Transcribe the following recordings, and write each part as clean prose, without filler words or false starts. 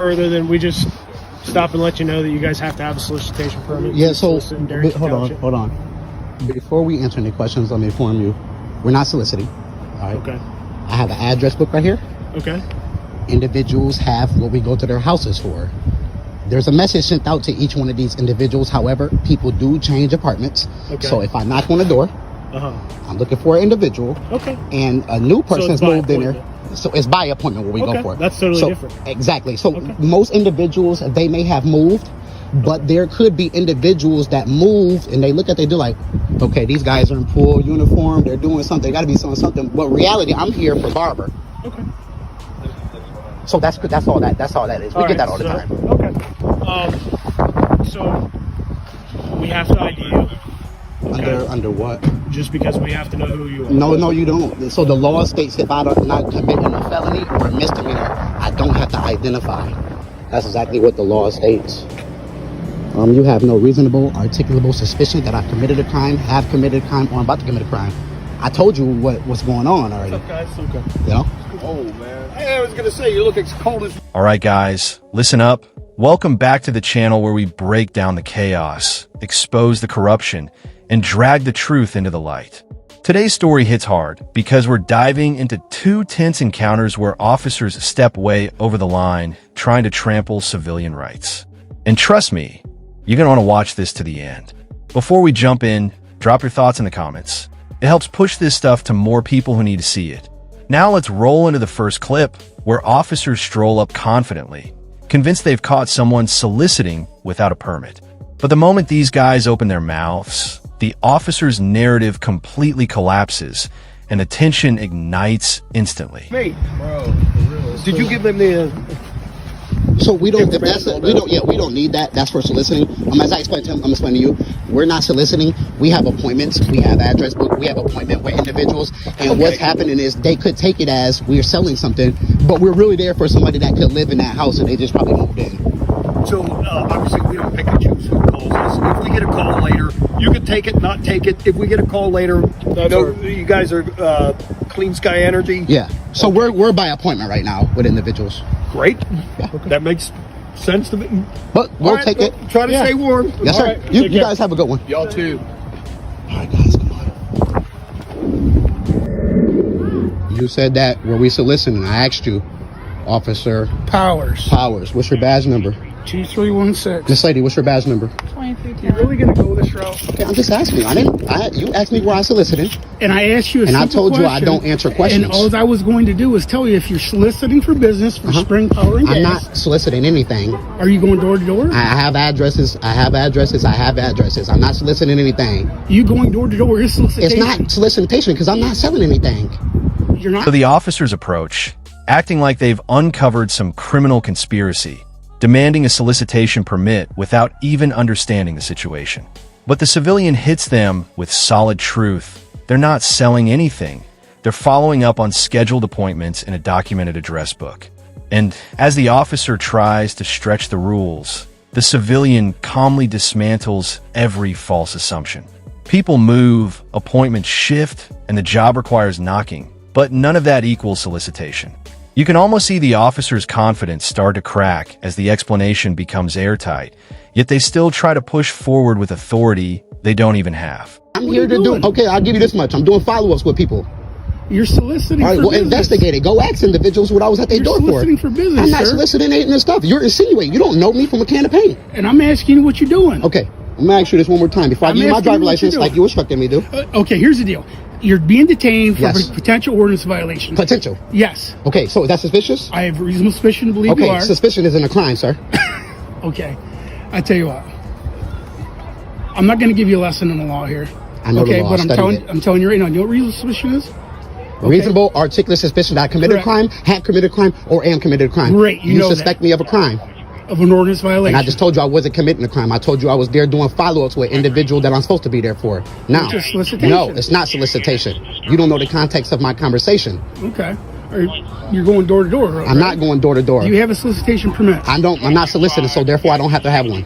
further than we just stop and let you know that you guys have to have a solicitation permit. Yeah, so hold on. Before we answer any questions, let me inform you, we're not soliciting. All right. Okay. I have an address book right here. Okay. Individuals have what we go to their houses for. There's a message sent out to each one of these individuals. However, people do change apartments. Okay. So if I knock on the door, I'm looking for an individual. Okay. And a new person's moved in there. So it's by appointment what we go for. That's totally different. Exactly. So most individuals, they may have moved, but there could be individuals that move and they look at, they do like, okay, these guys are in full uniform. They're doing something. They got to be doing something. But reality, I'm here for barber. Okay. So that's all that is. We get that all the time. Okay. So we have to ID you. Okay. Under what? Just because we have to know who you are. No, you don't. So the law states if I'm not committing a felony or a misdemeanor, I don't have to identify. That's exactly what the law states. You have no reasonable, articulable suspicion that I've committed a crime, have committed a crime, or I'm about to commit a crime. I told you what's going on already. Okay, it's okay. You know? Oh, man. Hey, I was going to say, you look as cold as... All right, guys, listen up. Welcome back to the channel where we break down the chaos, expose the corruption, and drag the truth into the light. Today's story hits hard because we're diving into two tense encounters where officers step way over the line trying to trample civilian rights. And trust me, you're going to want to watch this to the end. Before we jump in, drop your thoughts in the comments. It helps push this stuff to more people who need to see it. Now let's roll into the first clip where officers stroll up confidently, convinced they've caught someone soliciting without a permit. But the moment these guys open their mouths, the officer's narrative completely collapses and the tension ignites instantly. Mate, bro, did you give them the... So we don't need that. That's for soliciting. As I explained to him, I'm explaining to you, we're not soliciting. We have appointments. We have address book. We have appointment with individuals. And what's happening is they could take it as we're selling something, but we're really there for somebody that could live in that house and they just probably moved in. So obviously we don't pick and choose who calls us. If we get a call later, you can take it, not take it. If we get a call later, you guys are Clean Sky Energy. Yeah. So we're by appointment right now with individuals. Great. Yeah. That makes sense to me. But we'll take it. Try to stay warm. Yes, sir. Right. You guys have a good one. Y'all too. All right, guys, come on. You said that were we soliciting? I asked you, Officer Powers. What's your badge number? 2316. Miss Lady, what's your badge number? 2310. You're really gonna go this route? Okay, I'm just asking. You asked me where I solicited. And I asked you a simple question. And I told you I don't answer questions. And all I was going to do was tell you if you're soliciting for business for Spring Power and Gas. I'm not soliciting anything. Are you going door to door? I have addresses. I'm not soliciting anything. You going door to door is solicitation. It's not solicitation because I'm not selling anything. You're not. So the officers approach, acting like they've uncovered some criminal conspiracy, demanding a solicitation permit without even understanding the situation. But the civilian hits them with solid truth. They're not selling anything. They're following up on scheduled appointments in a documented address book. And as the officer tries to stretch the rules, the civilian calmly dismantles every false assumption. People move, appointments shift, and the job requires knocking. But none of that equals solicitation. You can almost see the officer's confidence start to crack as the explanation becomes airtight, yet they still try to push forward with authority they don't even have. I'm here to do, okay, I'll give you this much. I'm doing follow-ups with people. You're soliciting for business. Investigate it. Go ask individuals what I was at their door for. You're soliciting for business, I'm not soliciting any of this stuff. You're insinuating. You don't know me from a can of paint. And I'm asking you what you're doing. Okay, I'm going to ask you this one more time before I give you my driver's license like you instructed me to do. Okay, here's the deal. You're being detained for potential ordinance violation. Potential? Yes. Okay, so is that suspicious? I have reasonable suspicion to believe you are. Okay, suspicion isn't a crime, sir. Okay, I tell you what. I'm not going to give you a lesson in the law here. I know the law. But I'm telling you right now, you know what reasonable suspicion is? Okay. Reasonable, articulate suspicion that I committed a crime, have committed a crime, or am committed a crime. Great, you know suspect me of a crime. Of an ordinance violation. And I just told you I wasn't committing a crime. I told you I was there doing follow-ups with individual that I'm supposed to be there for. Now, no, it's not solicitation. You don't know the context of my conversation. Okay. You're going door to door, right? I'm not going door to door. Do you have a solicitation permit? I'm not soliciting, so therefore I don't have to have one.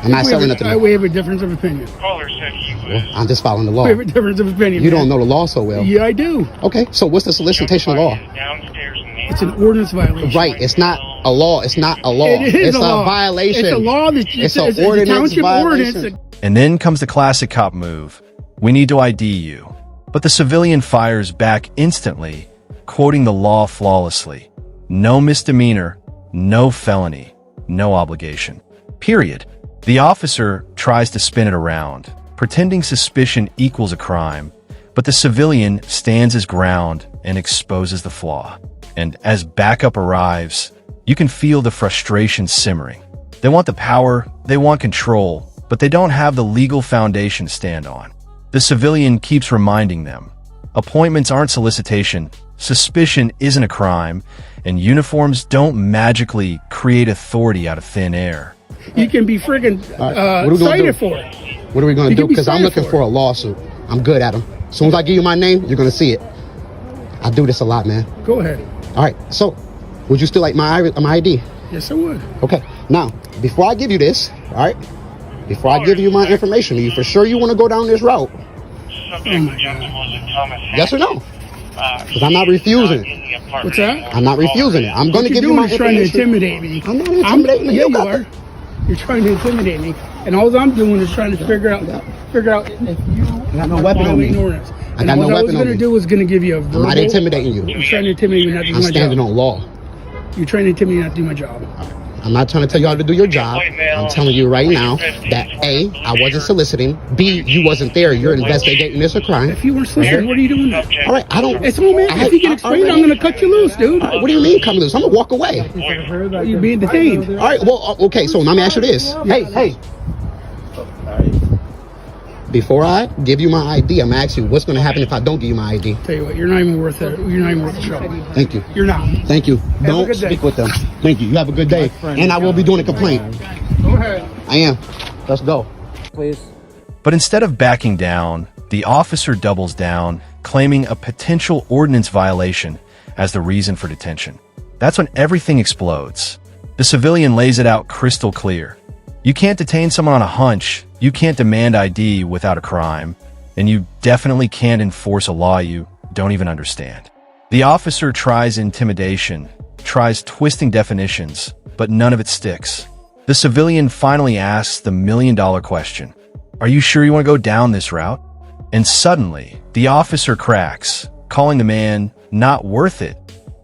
I'm not selling it to me. We have a difference of opinion. Well, I'm just following the law. We have a difference of opinion. You don't know the law so well. Yeah, I do. Okay, so what's the solicitation law? It's an ordinance violation. Right. It's not a law. It's not a law. It is it's a law. violation. It's a law. It's it's an a ordinance township violation. ordinance. And then comes the classic cop move. We need to ID you. But the civilian fires back instantly, quoting the law flawlessly. No misdemeanor, no felony, no obligation. Period. The officer tries to spin it around, pretending suspicion equals a crime, but the civilian stands his ground and exposes the flaw. And as backup arrives, you can feel the frustration simmering. They want the power, they want control, but they don't have the legal foundation to stand on. The civilian keeps reminding them, appointments aren't solicitation, suspicion isn't a crime, and uniforms don't magically create authority out of thin air. You can be friggin' cited for it. What are we going to do? Because I'm looking for for a lawsuit. I'm good at them. As soon as I give you my name, you're going to see it. I do this a lot, man. Go ahead. All right. So, would you still like my ID? Yes, I would. Okay. Now, before I give you this, all right, before I give you my information, are you for sure you want to go down this route? Oh, my God. Yes or no? Because I'm not refusing it. What's that? I'm not refusing it. I'm going to give you my You're trying to information. intimidate me. I'm not intimidating you. Yeah, you are. You're trying to intimidate me. And all I'm doing is trying to figure out if you got no weapon on me. Ordinance. I got no what I was weapon on going to me. do was going to give you a verbal. I'm not intimidating you. You're trying to intimidate me not to do I'm my standing job. on law. You're trying to intimidate me not to do my job. I'm not trying to tell you how to do your job. I'm telling you right now that A, I wasn't soliciting. B, you wasn't there. You're investigating this a crime. If you weren't soliciting, what are you doing there? All right, I don't. It's no man. If you can explain it, I'm going to cut you loose, dude. What do you mean come loose? I'm going to walk away. You're being detained. All right, well, okay, so let me ask you this. Hey. Before I give you my ID, I'm going to ask you what's going to happen if I don't give you my ID. Tell you what, you're not even worth it. You're not even worth the trouble. Thank you. You're not. Thank you. a Don't good day. speak with them. Thank you. You have a good day. And I will be doing a complaint. Go ahead. I am. Let's go. Please. But instead of backing down, the officer doubles down, claiming a potential ordinance violation as the reason for detention. That's when everything explodes. The civilian lays it out crystal clear. You can't detain someone on a hunch, you can't demand ID without a crime, and you definitely can't enforce a law you don't even understand. The officer tries intimidation, tries twisting definitions, but none of it sticks. The civilian finally asks the million-dollar question, "Are you sure you want to go down this route?" And suddenly, the officer cracks, calling the man not worth it,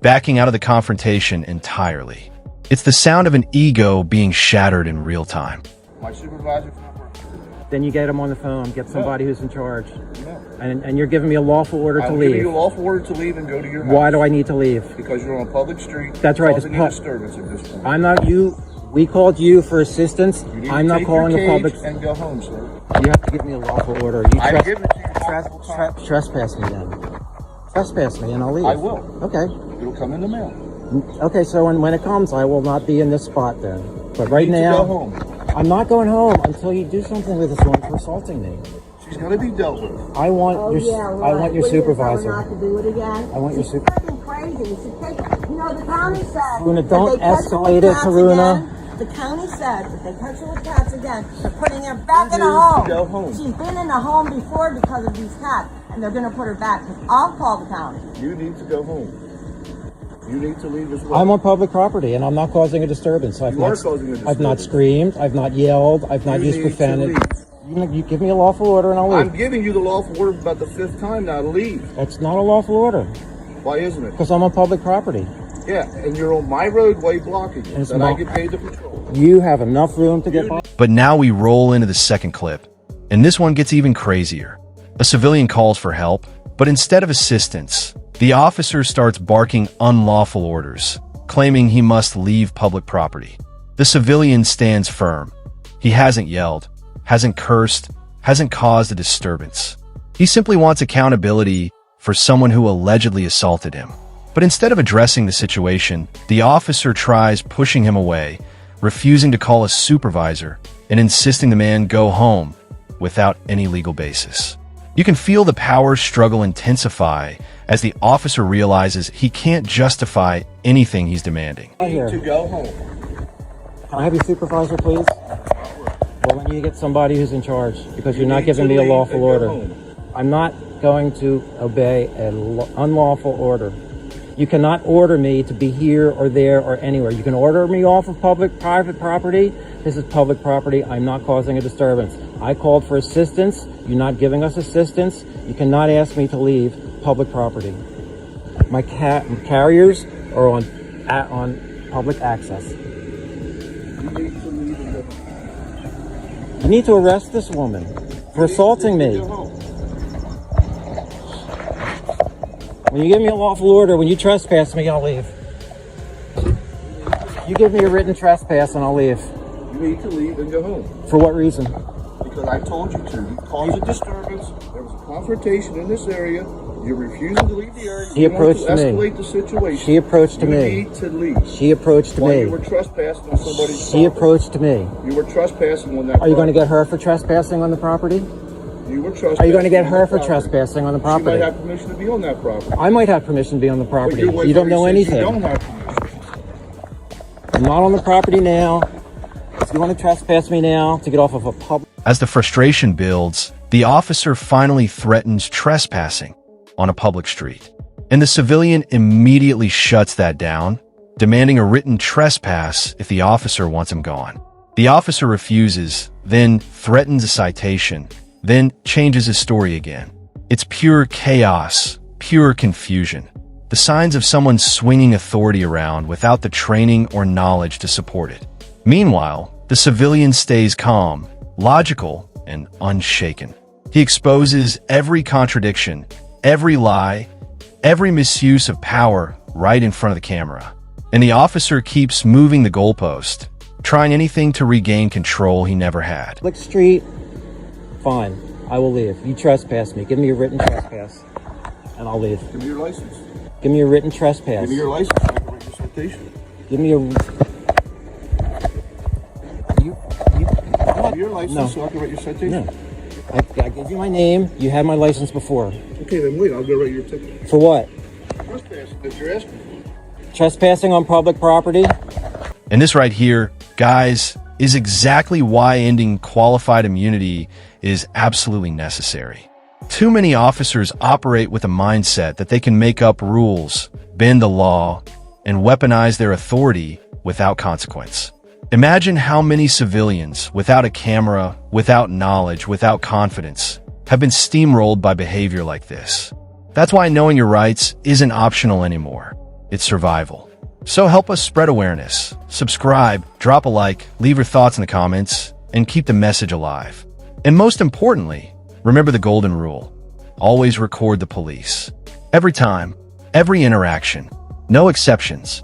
backing out of the confrontation entirely. It's the sound of an ego being shattered in real time. My supervisor's not working. Then you get him on the phone, get somebody who's in charge. No. And you're giving me a lawful order to I'm leave. giving you a lawful order to leave and go to your house. Why do I need to leave? Because you're on a public street. That's right, Causing it's a disturbance at this point. I'm not you. We called you for assistance. You need I'm to not take calling your a public. cage and go home, sir. You have to give me a lawful order. You I'm giving it to you. trespass me then. Trespass me and I'll leave. I will. Okay. It'll come in the mail. Okay, so when it comes, I will not be in this spot then. But right You need to now, go home. I'm not going home until you do something with this one for assaulting me. She's going to be dealt with. I want Oh, your yeah, right. I want your What are you supervisor. telling her not to do it again? I want your She's super- freaking crazy. You should take it. You know, the county said. Luna, if don't they touch her escalate with it, cats Karuna. again, the county said if they touch her with cats again, they're putting her back in a You home. go home. She's been in a home before because of these cats, and they're going to put her back. I'll call the county. You need to go home. You need to leave as well. I'm on public property and I'm not causing a disturbance. I've You not, are causing a I've not disturbance. screamed. I've not yelled. I've not You used need to profanity. leave. You give me a lawful order and I'll I'm leave. giving you the lawful order about the 5th time now to leave. That's not a lawful order Why isn't it? because I'm on public property. Yeah, and you're on my roadway blocking you. It's That I not- get paid to patrol. You have enough room to get by. But now we roll into the second clip, and this one gets even crazier. A civilian calls for help, but instead of assistance, the officer starts barking unlawful orders, claiming he must leave public property. The civilian stands firm. He hasn't yelled, hasn't cursed, hasn't caused a disturbance. He simply wants accountability for someone who allegedly assaulted him. But instead of addressing the situation, the officer tries pushing him away, refusing to call a supervisor, and insisting the man go home without any legal basis. You can feel the power struggle intensify as the officer realizes he can't justify anything he's demanding. You need to go home. Can I have your supervisor, please? Well, then you get somebody who's in charge because you're not need giving to me a leave lawful and go order. home. I'm not going to obey an unlawful order. You cannot order me to be here or there or anywhere. You can order me off of private property. This is public property. I'm not causing a disturbance. I called for assistance. You're not giving us assistance. You cannot ask me to leave public property. My carriers are on public access. You need to arrest this woman for assaulting me. When you give me a lawful order, when you trespass me, I'll leave. You give me a written trespass and I'll leave. You need to leave and go home. For what reason? Because I told you to. You caused a disturbance. There was a confrontation in this area. You're refusing to leave the area. She approached to me. escalate the situation. She approached you me. You need to leave. She approached While me. you were trespassing on somebody's She property. approached me. You were trespassing on that Are you going to property. get her for trespassing on the property? You were trespassing. Are you going to get on her that for property. trespassing on the She property? might have permission to be on that property. I might have permission to be on the But property. your wife You don't know already said anything. You don't have permission. I'm not on the property now. If you want to trespass me now to get off of a public... As the frustration builds, the officer finally threatens trespassing on a public street. And the civilian immediately shuts that down, demanding a written trespass if the officer wants him gone. The officer refuses, then threatens a citation, then changes his story again. It's pure chaos, pure confusion. The signs of someone swinging authority around without the training or knowledge to support it. Meanwhile, the civilian stays calm, logical, and unshaken. He exposes every contradiction, every lie, every misuse of power right in front of the camera. And the officer keeps moving the goalpost, trying anything to regain control he never had. Public street, fine. I will leave. You trespass me. Give me a written trespass, and I'll leave. Give me your license. Give me a written trespass. Give me your license. I can write your citation. Give me a... Give me your license No. so I can write your citation. No. I gave you my name. You had my license before. Okay, then wait. I'll go write your ticket. For what? Trespassing that you're asking for. Trespassing on public property? And this right here, guys, is exactly why ending qualified immunity is absolutely necessary. Too many officers operate with a mindset that they can make up rules, bend the law, and weaponize their authority without consequence. Imagine how many civilians, without a camera, without knowledge, without confidence, have been steamrolled by behavior like this. That's why knowing your rights isn't optional anymore. It's survival. So help us spread awareness. Subscribe, drop a like, leave your thoughts in the comments, and keep the message alive. And most importantly, remember the golden rule. Always record the police. Every time, every interaction. No exceptions.